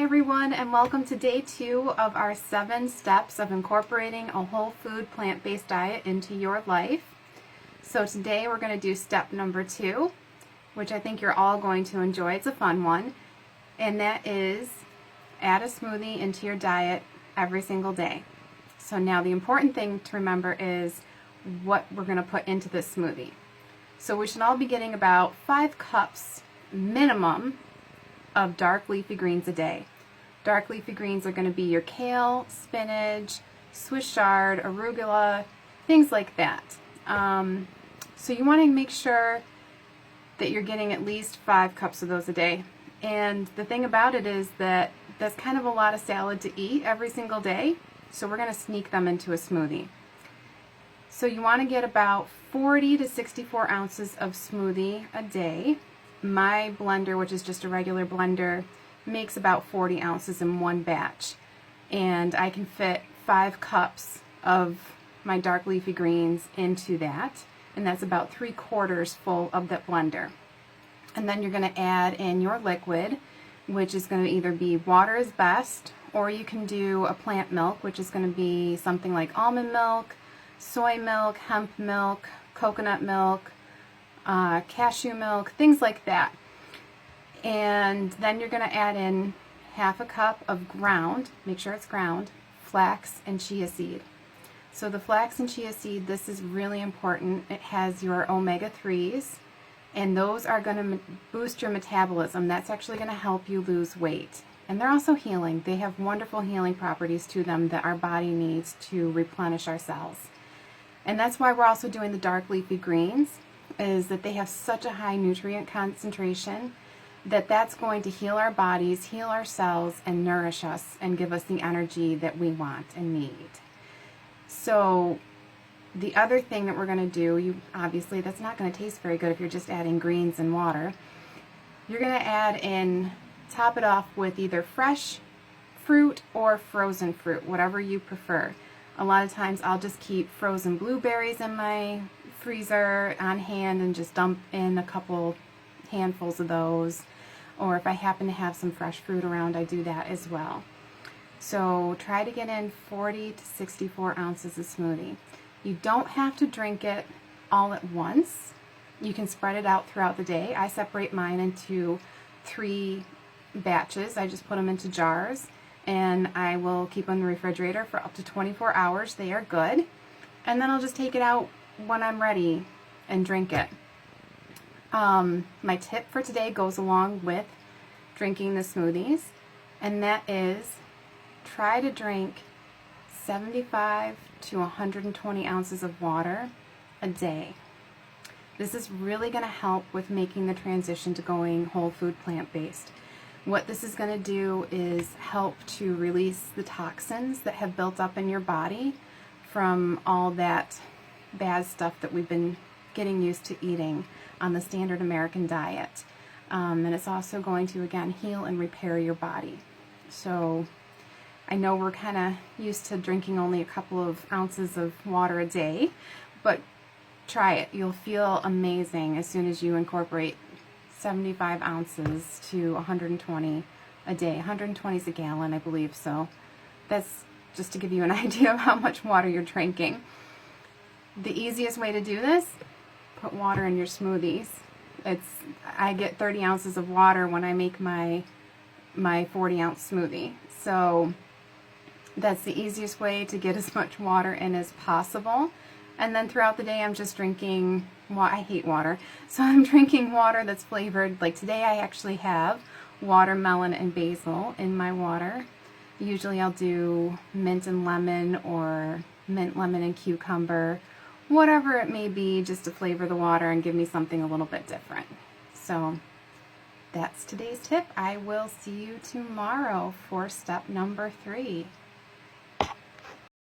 everyone, and welcome to day 2 of our 7 steps of incorporating a whole food plant-based diet into your life. So today we're going to do step number 2, which I think you're all going to enjoy. It's a fun one, and that is add a smoothie into your diet every single day. So now the important thing to remember is what we're going to put into this smoothie. So we should all be getting about 5 cups minimum of dark leafy greens a day. Dark leafy greens are going to be your kale, spinach, Swiss chard, arugula, things like that. So you want to make sure that you're getting at least 5 cups of those a day. And the thing about it is that that's kind of a lot of salad to eat every single day, so we're going to sneak them into a smoothie. So you want to get about 40 to 64 ounces of smoothie a day. My blender, which is just a regular blender, makes about 40 ounces in one batch, and I can fit 5 cups of my dark leafy greens into that, and that's about 3/4 full of that blender. And then you're going to add in your liquid, which is going to either be water is best, or you can do a plant milk, which is going to be something like almond milk, soy milk, hemp milk, coconut milk, cashew milk, things like that. And then you're going to add in half a cup of ground, make sure it's ground, flax and chia seed. So the flax and chia seed, this is really important. It has your omega-3s, and those are going to boost your metabolism. That's actually going to help you lose weight. And they're also healing. They have wonderful healing properties to them that our body needs to replenish our cells. And that's why we're also doing the dark leafy greens, is that they have such a high nutrient concentration that that's going to heal our bodies, heal our cells, and nourish us and give us the energy that we want and need. So the other thing that we're going to do, obviously that's not going to taste very good if you're just adding greens and water. You're going to add in, top it off with either fresh fruit or frozen fruit, whatever you prefer. A lot of times I'll just keep frozen blueberries in my freezer on hand and just dump in a couple handfuls of those, or if I happen to have some fresh fruit around, I do that as well. So try to get in 40 to 64 ounces of smoothie. You don't have to drink it all at once. You can spread it out throughout the day. I separate mine into 3 batches. I just put them into jars, and I will keep them in the refrigerator for up to 24 hours. They are good. And then I'll just take it out when I'm ready and drink it. My tip for today goes along with drinking the smoothies, and that is try to drink 75 to 120 ounces of water a day. This is really going to help with making the transition to going whole food plant-based. What this is going to do is help to release the toxins that have built up in your body from all that bad stuff that we've been getting used to eating on the standard American diet. And it's also going to, again, heal and repair your body. So I know we're kind of used to drinking only a couple of ounces of water a day, but try it. You'll feel amazing as soon as you incorporate 75 ounces to 120 a day. 120 is a gallon, I believe, so that's just to give you an idea of how much water you're drinking. The easiest way to do this, put water in your smoothies. I get 30 ounces of water when I make my 40-ounce smoothie. So that's the easiest way to get as much water in as possible. And then throughout the day I'm just drinking, well, I hate water, so I'm drinking water that's flavored. Like today I actually have watermelon and basil in my water. Usually I'll do mint and lemon, or mint, lemon, and cucumber, whatever it may be, just to flavor the water and give me something a little bit different. So that's today's tip. I will see you tomorrow for step number 3.